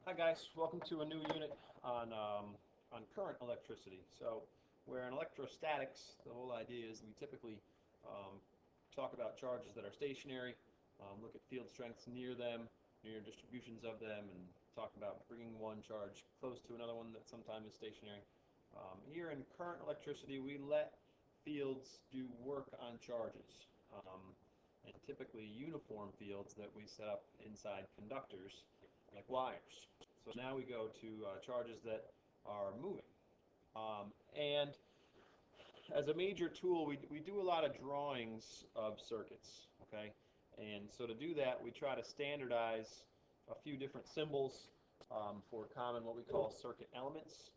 Hi guys, welcome to a new unit on current electricity. So where in electrostatics, the whole idea is we typically um, talk about charges that are stationary, look at field strengths near them, near distributions of them, and talk about bringing one charge close to another one that sometimes is stationary. Here in current electricity, we let fields do work on charges, and typically uniform fields that we set up inside conductors like wires. So now we go to charges that are moving. And as a major tool, we do a lot of drawings of circuits, okay? And so to do that, we try to standardize a few different symbols for common what we call circuit elements,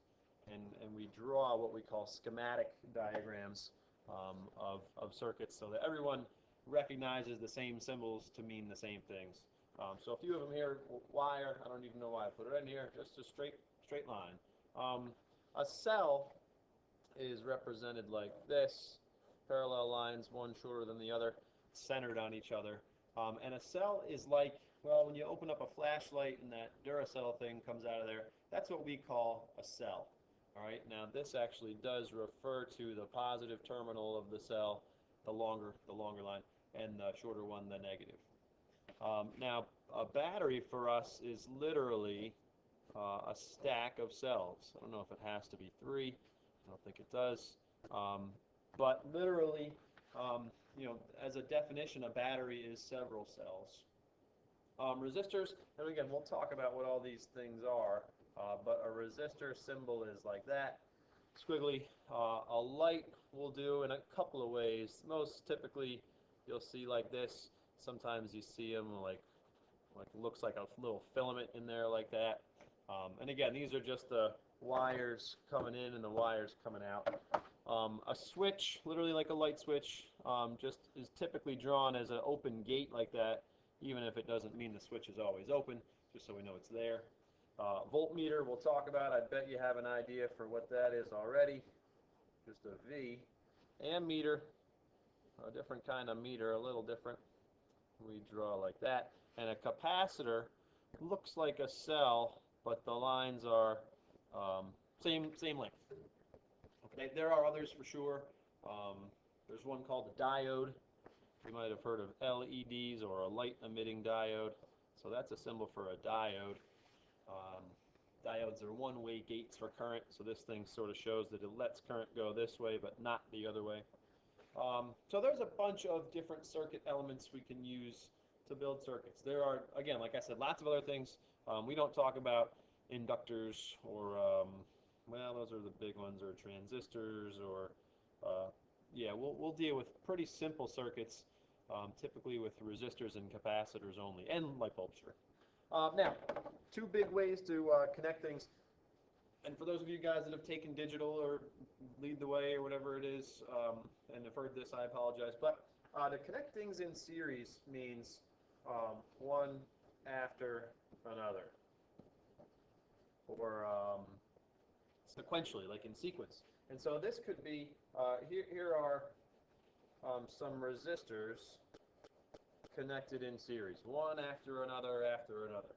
and we draw what we call schematic diagrams of circuits so that everyone recognizes the same symbols to mean the same things. So a few of them here, wire, I don't even know why I put it in here, just a straight line. A cell is represented like this, parallel lines, one shorter than the other, centered on each other. And a cell is like, well, when you open up a flashlight and that Duracell thing comes out of there, that's what we call a cell. All right, now this actually does refer to the positive terminal of the cell, the longer line, and the shorter one, the negative. Now, a battery for us is literally a stack of cells. I don't know if it has to be three. I don't think it does. But literally, as a definition, a battery is several cells. Resistors, and again, we'll talk about what all these things are, but a resistor symbol is like that, squiggly. A light will do in a couple of ways. Most typically, you'll see like this. Sometimes you see them like looks like a little filament in there like that. And again, these are just the wires coming in and the wires coming out. A switch, literally like a light switch, just is typically drawn as an open gate like that, even if it doesn't mean the switch is always open, just so we know it's there. Voltmeter we'll talk about. I bet you have an idea for what that is already. Just a V. Ammeter, a different kind of meter, a little different. We draw like that. And a capacitor looks like a cell, but the lines are same length. Okay, there are others for sure. There's one called a diode. You might have heard of LEDs or a light emitting diode. So that's a symbol for a diode. Diodes are one-way gates for current, so this thing sort of shows that it lets current go this way, but not the other way. So there's a bunch of different circuit elements we can use to build circuits. There are, again, like I said, lots of other things. We don't talk about inductors or, well, those are the big ones, or transistors, or, yeah, we'll deal with pretty simple circuits, typically with resistors and capacitors only, and light bulbs, sure. Now, two big ways to connect things. And for those of you guys that have taken digital or lead the way or whatever it is, and have heard this, I apologize. But to connect things in series means one after another, or sequentially, like in sequence. And so this could be, here are some resistors connected in series, one after another after another.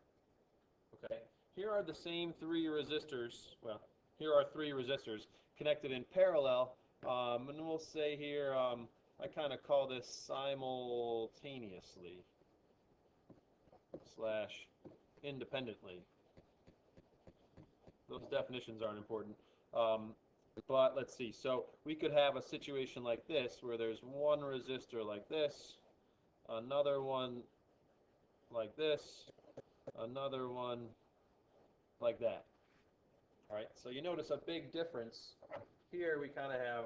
Okay. Here are the same three resistors. Well, here are three resistors connected in parallel, and we'll say here, I kind of call this simultaneously / independently. Those definitions aren't important. But let's see. So we could have a situation like this where there's one resistor like this, another one like this, another one like that. All right, so you notice a big difference. Here we kind of have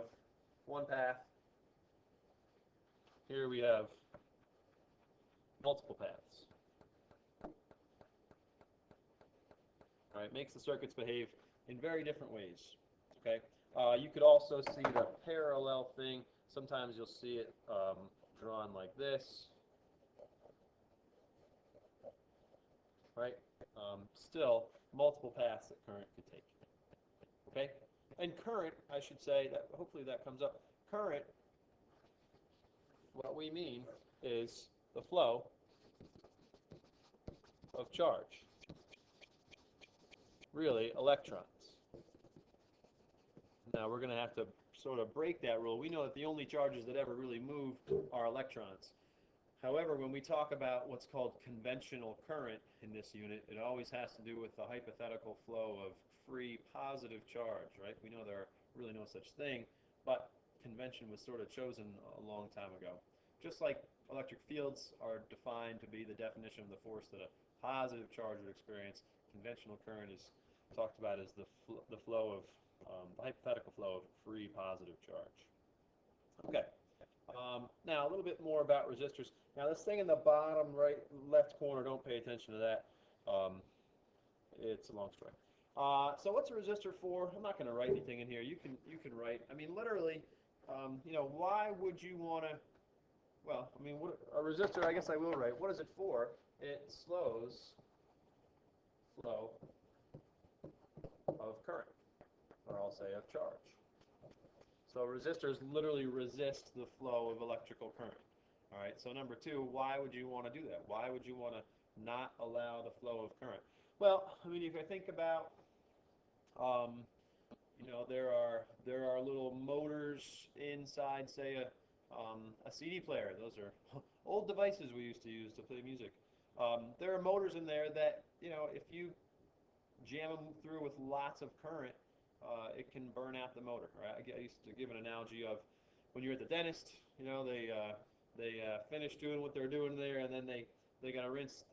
one path. Here we have multiple paths. All right, makes the circuits behave in very different ways. Okay, you could also see the parallel thing. Sometimes you'll see it drawn like this. Right? Still, multiple paths that current could take. Okay? And current, I should say, that hopefully that comes up. Current, what we mean is the flow of charge. really electrons. Now we're going to have to sort of break that rule. We know that the only charges that ever really move are electrons. However, when we talk about what's called conventional current in this unit, it always has to do with the hypothetical flow of free positive charge, right? We know there are really no such thing, but convention was sort of chosen a long time ago. Just like electric fields are defined to be the definition of the force that a positive charge would experience, conventional current is talked about as the flow of the hypothetical flow of free positive charge. Okay. Now a little bit more about resistors. Now this thing in the bottom right left corner, don't pay attention to that. It's a long story. So what's a resistor for? I'm not going to write anything in here. You can write. I mean, literally, you know, why would you want to? Well, I mean, what, a resistor. I guess I will write. What is it for? It slows flow of current, or I'll say of charge. So resistors literally resist the flow of electrical current. All right. So number two, why would you want to do that? Why would you want to not allow the flow of current? Well, I mean, if I think about, you know, there are little motors inside, say, a CD player. Those are old devices we used to use to play music. There are motors in there that, you know, if you jam them through with lots of current, it can burn out the motor. Right? I used to give an analogy of when you're at the dentist. You know, they finish doing what they're doing there, and then they gotta rinse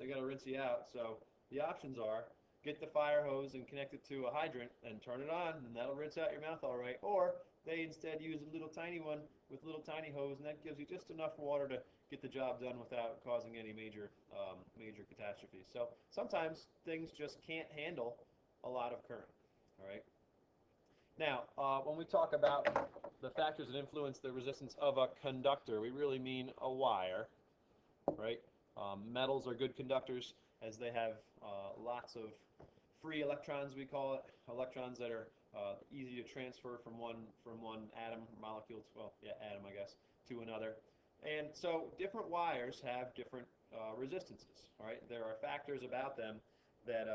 you out. So the options are get the fire hose and connect it to a hydrant and turn it on, and that'll rinse out your mouth all right. Or they instead use a little tiny one with a little tiny hose, and that gives you just enough water to get the job done without causing any major catastrophes. So sometimes things just can't handle a lot of current. All right. Now, when we talk about the factors that influence the resistance of a conductor, we really mean a wire, right? Metals are good conductors as they have lots of free electrons, we call it, electrons that are easy to transfer from one atom, molecule, to, well, yeah, atom, I guess, to another. And so different wires have different resistances, all right? There are factors about them that,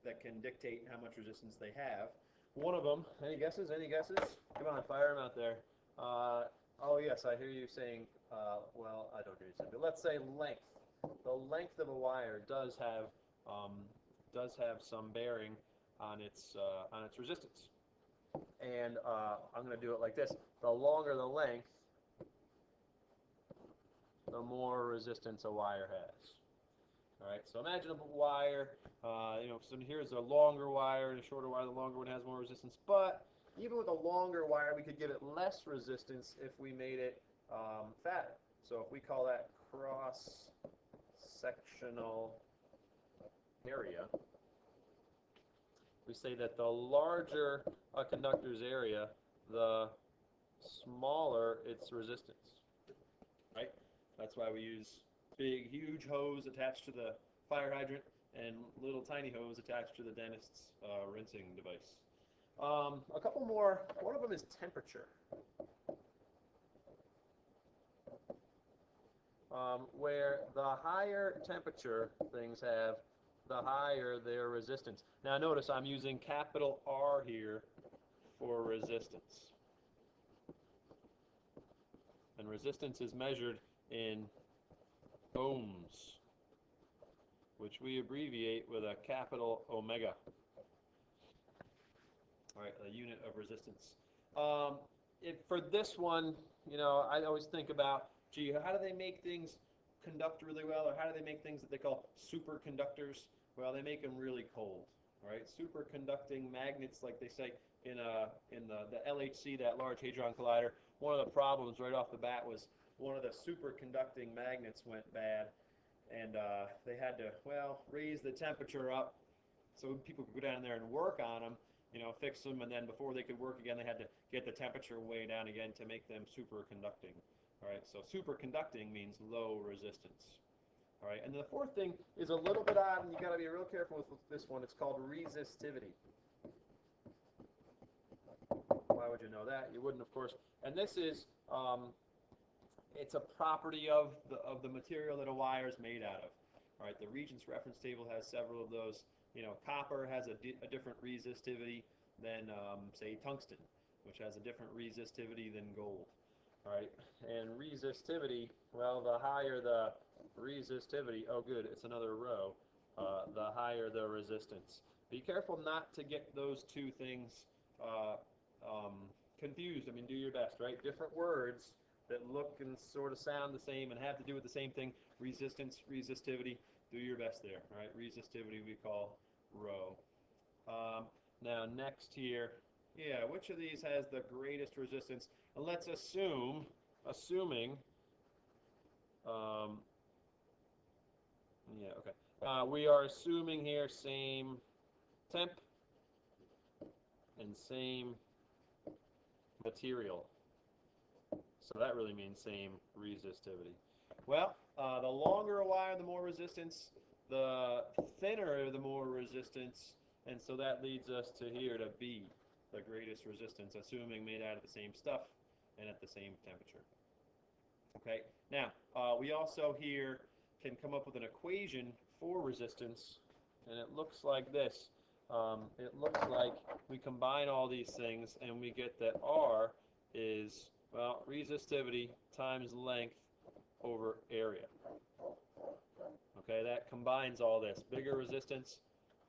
that can dictate how much resistance they have. One of them, any guesses? Any guesses? Come on, fire them out there. Oh, yes, I hear you saying, well, I don't hear you saying, but let's say length. The length of a wire does have some bearing on its resistance. And I'm going to do it like this. The longer the length, the more resistance a wire has. All right, so imagine a wire, you know, so here's a longer wire and a shorter wire. The longer one has more resistance, but even with a longer wire, we could give it less resistance if we made it fatter. So if we call that cross-sectional area, we say that the larger a conductor's area, the smaller its resistance, right? That's why we use big, huge hose attached to the fire hydrant and little tiny hose attached to the dentist's rinsing device. A couple more. One of them is temperature. Where the higher temperature things have, the higher their resistance. Now notice I'm using capital R here for resistance. And resistance is measured in ohms, which we abbreviate with a capital omega. All right, a unit of resistance. For this one, you know, I always think about, gee, how do they make things conduct really well, or how do they make things that they call superconductors? Well, they make them really cold. All right, superconducting magnets, like they say in the LHC, that Large Hadron Collider. One of the problems right off the bat was one of the superconducting magnets went bad, and they had to, well, raise the temperature up so people could go down there and work on them, you know, fix them, and then before they could work again, they had to get the temperature way down again to make them superconducting. All right, so superconducting means low resistance. All right, and the fourth thing is a little bit odd, and you got to be real careful with this one. It's called resistivity. Why would you know that? You wouldn't, of course. And this is, it's a property of the material that a wire is made out of. All right, the Regents reference table has several of those. You know, copper has a different resistivity than, say, tungsten, which has a different resistivity than gold. All right, and resistivity, well, the higher the resistivity, oh good, it's another row, the higher the resistance. Be careful not to get those two things uh, um, confused. I mean, do your best, right? Different words that look and sort of sound the same and have to do with the same thing, resistance, resistivity, do your best there, all right? Resistivity we call rho. Now next here, yeah, which of these has the greatest resistance? And let's assuming, um, yeah, okay. We are assuming here same temp and same material. So that really means same resistivity. Well, the longer a wire, the more resistance. The thinner, the more resistance. And so that leads us to here to B, the greatest resistance, assuming made out of the same stuff and at the same temperature. Okay, now we also here can come up with an equation for resistance, and it looks like this. It looks like we combine all these things and we get that R is, well, resistivity times length over area. Okay, that combines all this. Bigger resistance,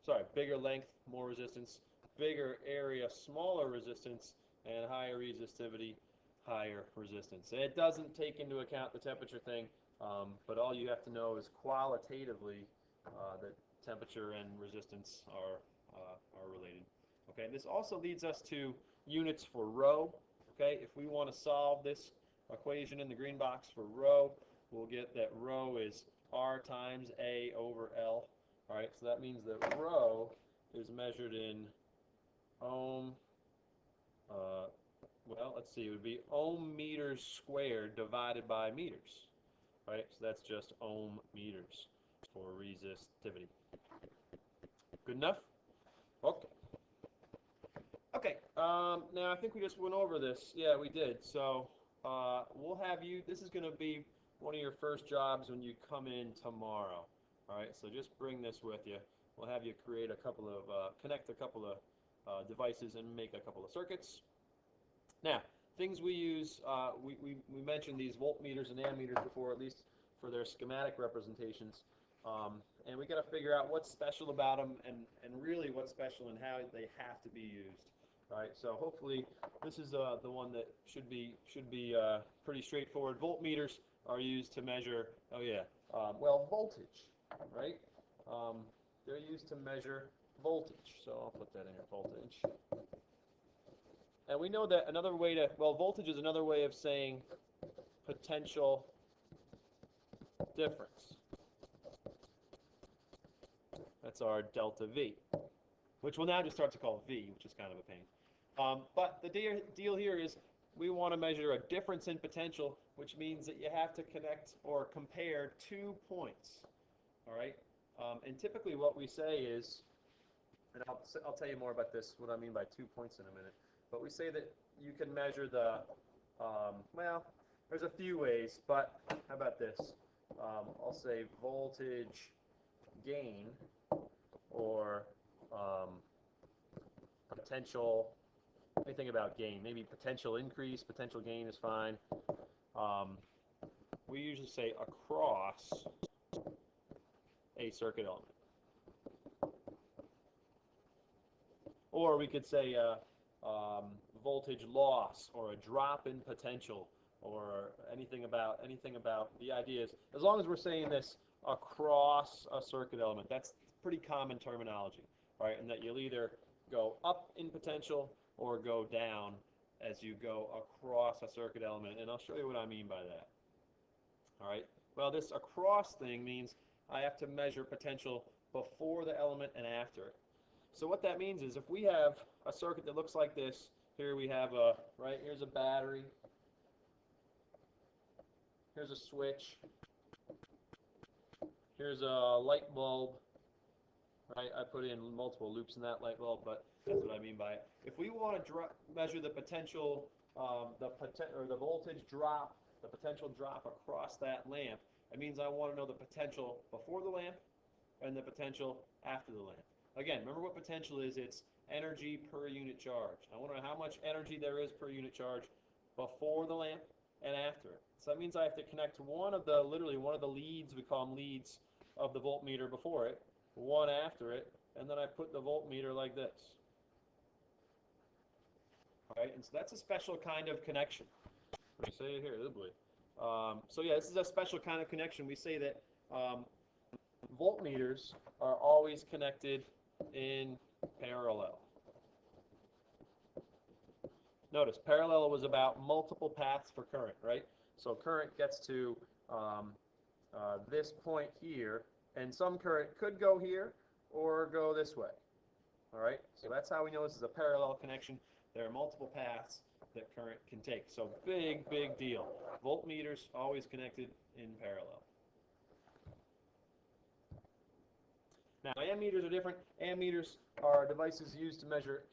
sorry, bigger length, more resistance, bigger area, smaller resistance, and higher resistivity, higher resistance. It doesn't take into account the temperature thing, but all you have to know is qualitatively that temperature and resistance are related. Okay, this also leads us to units for rho. Okay, if we want to solve this equation in the green box for rho, we'll get that rho is R times A over L. All right, so that means that rho is measured in ohm. Well, let's see, it would be ohm meters squared divided by meters. Right, so that's just ohm meters for resistivity. Good enough? Okay. Okay, now I think we just went over this. Yeah, we did. So we'll have you, this is going to be one of your first jobs when you come in tomorrow. All right, so just bring this with you. We'll have you create a couple of, connect a couple of devices and make a couple of circuits. Now, things we use, we mentioned these voltmeters and ammeters before, at least for their schematic representations. And we got to figure out what's special about them and really what's special and how they have to be used. All right, so hopefully this is the one that should be pretty straightforward. Voltmeters are used to measure, oh yeah, well, voltage, right? They're used to measure voltage. So I'll put that in here, voltage. And we know that another way to, well, voltage is another way of saying potential difference. That's our delta V, which we'll now just start to call V, which is kind of a pain. But the deal here is we want to measure a difference in potential, which means that you have to connect or compare 2 points. All right? And typically what we say is, and I'll tell you more about this, what I mean by 2 points in a minute, but we say that you can measure the, well, there's a few ways, but how about this? I'll say voltage gain or potential, anything about gain, maybe potential increase, potential gain is fine. We usually say across a circuit element. Or we could say voltage loss or a drop in potential or anything about the idea is, as long as we're saying this across a circuit element, that's pretty common terminology, right? And that you'll either go up in potential or go down as you go across a circuit element, and I'll show you what I mean by that. All right, well, this across thing means I have to measure potential before the element and after it. So what that means is if we have a circuit that looks like this, here we have a, right, here's a battery, here's a switch, here's a light bulb, right? I put in multiple loops in that light bulb, but that's what I mean by it. If we want to measure the potential, the voltage drop, the potential drop across that lamp, It means I want to know the potential before the lamp and the potential after the lamp. Again, remember what potential is. It's energy per unit charge. I want to know how much energy there is per unit charge before the lamp and after it. So that means I have to connect literally one of the leads, we call them leads, of the voltmeter before it, one after it, and then I put the voltmeter like this. All right, and so that's a special kind of connection. Let me say it here, oh boy. So yeah, this is a special kind of connection. We say that voltmeters are always connected in parallel. Notice, parallel was about multiple paths for current, right? So current gets to this point here, and some current could go here or go this way. All right, so that's how we know this is a parallel connection. There are multiple paths that current can take. So big, big deal. Voltmeters always connected in parallel. Now, ammeters are different. Ammeters are devices used to measure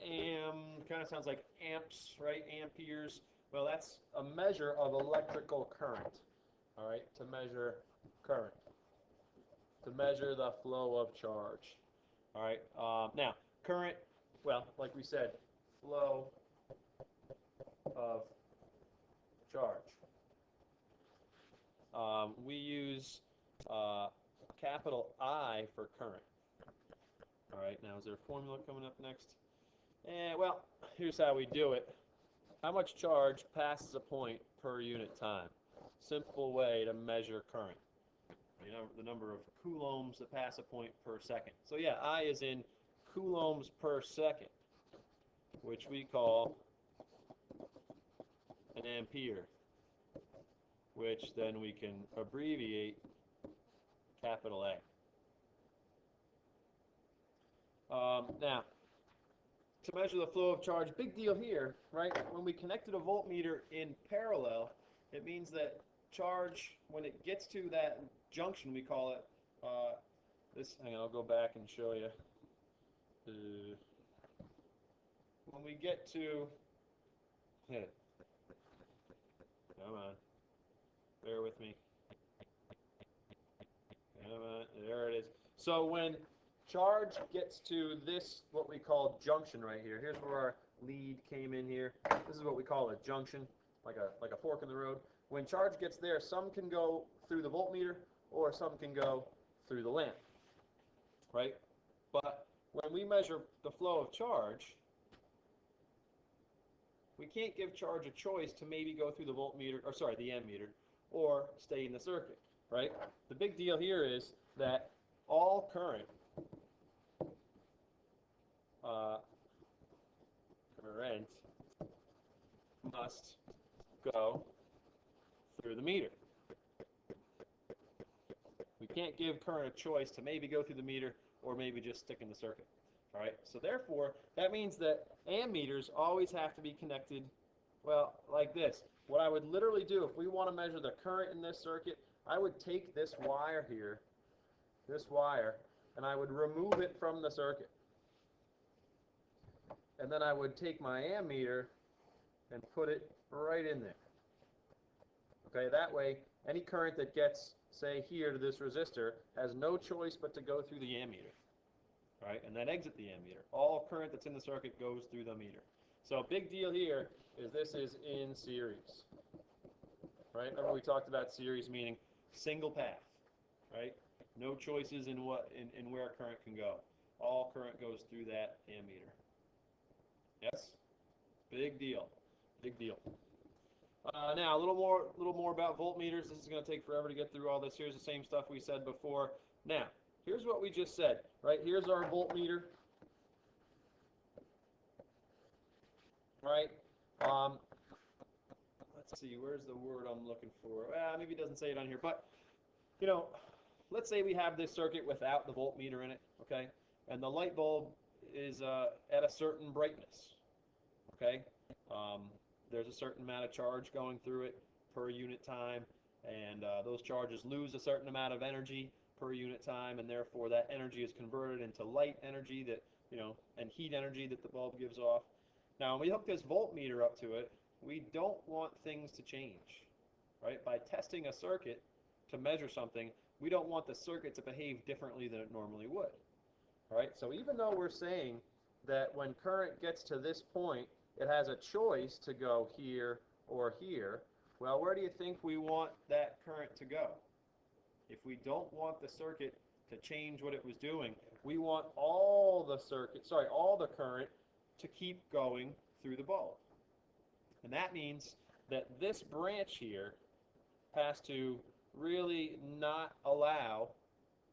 kind of sounds like amps, right? Amperes. Well, that's a measure of electrical current, all right, to measure current, to measure the flow of charge, all right? Now, current, well, like we said, flow of charge. We use capital I for current. All right, now is there a formula coming up next? Well, here's how we do it. How much charge passes a point per unit time? Simple way to measure current. You know, the number of coulombs that pass a point per second. So yeah, I is in coulombs per second, which we call an ampere, which then we can abbreviate capital A. Now, to measure the flow of charge, big deal here, right? When we connected a voltmeter in parallel, it means that charge, when it gets to that junction, we call it, hang on, I'll go back and show you. When we get to, come on, bear with me. Come on, there it is. So when charge gets to this, what we call junction right here. Here's where our lead came in here. This is what we call a junction, like a fork in the road. When charge gets there, some can go through the voltmeter or some can go through the lamp, right? But when we measure the flow of charge, we can't give charge a choice to maybe go through the the ammeter, or stay in the circuit, right? The big deal here is that all current must go through the meter. We can't give current a choice to maybe go through the meter or maybe just stick in the circuit. All right, so therefore, that means that ammeters always have to be connected, well, like this. What I would literally do, if we want to measure the current in this circuit, I would take this wire here, and I would remove it from the circuit. And then I would take my ammeter and put it right in there. Okay, that way, any current that gets, say, here to this resistor has no choice but to go through the ammeter. Right, and then exit the ammeter. All current that's in the circuit goes through the meter. So a big deal here is this is in series. Right? Remember we talked about series meaning single path. Right? No choices in where current can go. All current goes through that ammeter. Yes? Big deal. Big deal. Now a little more about voltmeters. This is going to take forever to get through all this. Here's the same stuff we said before. Now, here's what we just said, right? Here's our voltmeter, right? Let's see, where's the word I'm looking for? Maybe it doesn't say it on here, but, you know, let's say we have this circuit without the voltmeter in it, okay? And the light bulb is at a certain brightness, okay? There's a certain amount of charge going through it per unit time, and those charges lose a certain amount of energy per unit time, and therefore that energy is converted into light energy that, and heat energy that the bulb gives off. Now, when we hook this voltmeter up to it, we don't want things to change, right? By testing a circuit to measure something, we don't want the circuit to behave differently than it normally would. All right, so even though we're saying that when current gets to this point, it has a choice to go here or here, well, where do you think we want that current to go? If we don't want the circuit to change what it was doing, we want all the current to keep going through the bulb. And that means that this branch here has to really not allow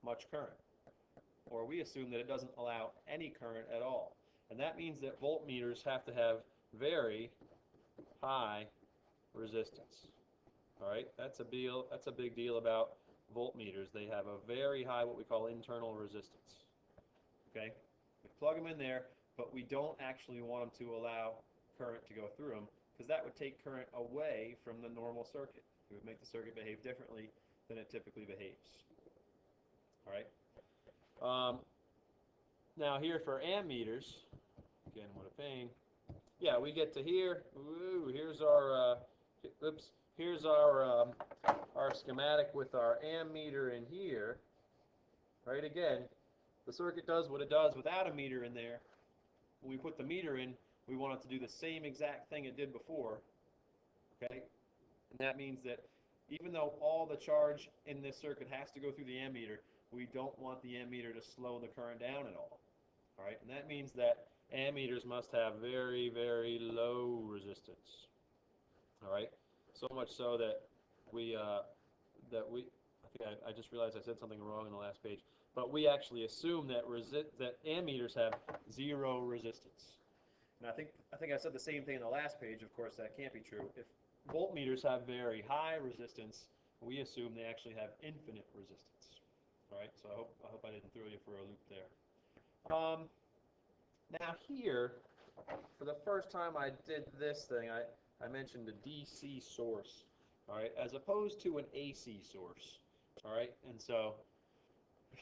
much current. Or we assume that it doesn't allow any current at all. And that means that voltmeters have to have very high resistance. All right, that's a big deal about voltmeters. They have a very high, what we call internal resistance. Okay, we plug them in there, but we don't actually want them to allow current to go through them, because that would take current away from the normal circuit. It would make the circuit behave differently than it typically behaves. All right. Now here for ammeters, again, what a pain. Yeah, we get to here. Ooh, here's our here's our schematic with our ammeter in here. Right, again, the circuit does what it does without a meter in there. When we put the meter in, we want it to do the same exact thing it did before. Okay, and that means that even though all the charge in this circuit has to go through the ammeter, we don't want the ammeter to slow the current down at all. All right, and that means that ammeters must have very, very low resistance. All right, so much so that I just realized I said something wrong in the last page. But we actually assume that ammeters have zero resistance. And I think I said the same thing in the last page. Of course, that can't be true. If voltmeters have very high resistance, we assume they actually have infinite resistance. All right, so I hope I didn't throw you for a loop there. Now here, for the first time I did this thing, I mentioned a DC source, all right, as opposed to an AC source, all right, and so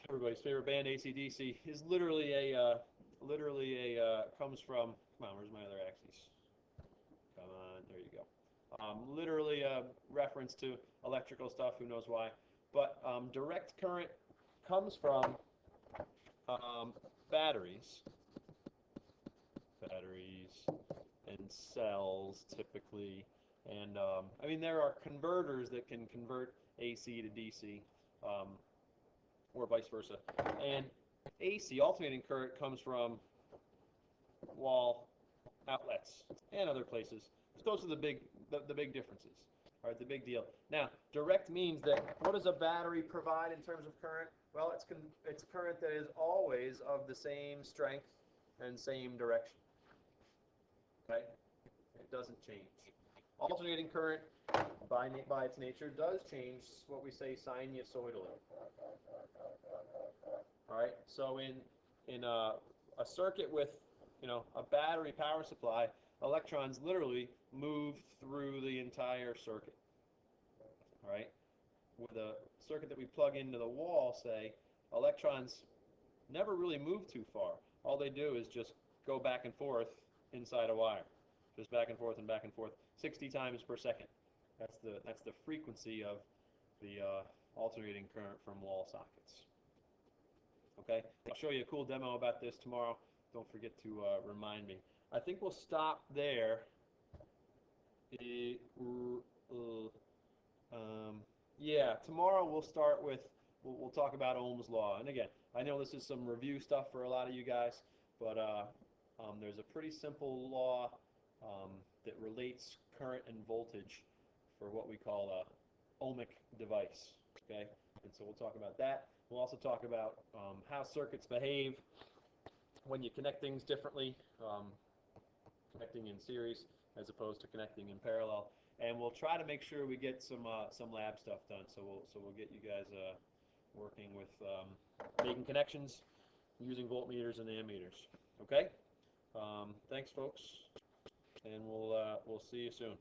everybody's favorite band, AC/DC, is literally comes from, come on, where's my other axes? Come on, there you go. Literally a reference to electrical stuff, who knows why, but direct current comes from batteries and cells typically, and I mean, there are converters that can convert AC to DC, or vice versa, and AC, alternating current, comes from wall outlets and other places. Those are the big differences. All right, the big deal. Now, direct means that what does a battery provide in terms of current? Well, it's current that is always of the same strength and same direction. Okay, it doesn't change. Alternating current, by its nature, does change, what we say, sinusoidally. All right, so in a circuit with, you know, a battery power supply, electrons literally move through the entire circuit. All right, with a circuit that we plug into the wall, say, electrons never really move too far. All they do is just go back and forth inside a wire, just back and forth and back and forth, 60 times per second. That's the frequency of the alternating current from wall sockets. Okay, I'll show you a cool demo about this tomorrow. Don't forget to remind me. I think we'll stop there. Yeah, tomorrow we'll start with, we'll talk about Ohm's law. And again, I know this is some review stuff for a lot of you guys, but there's a pretty simple law that relates current and voltage for what we call a ohmic device. Okay, and so we'll talk about that. We'll also talk about how circuits behave when you connect things differently, connecting in series as opposed to connecting in parallel. And we'll try to make sure we get some lab stuff done. So we'll get you guys working with making connections using voltmeters and ammeters. Okay. Thanks, folks, and we'll see you soon.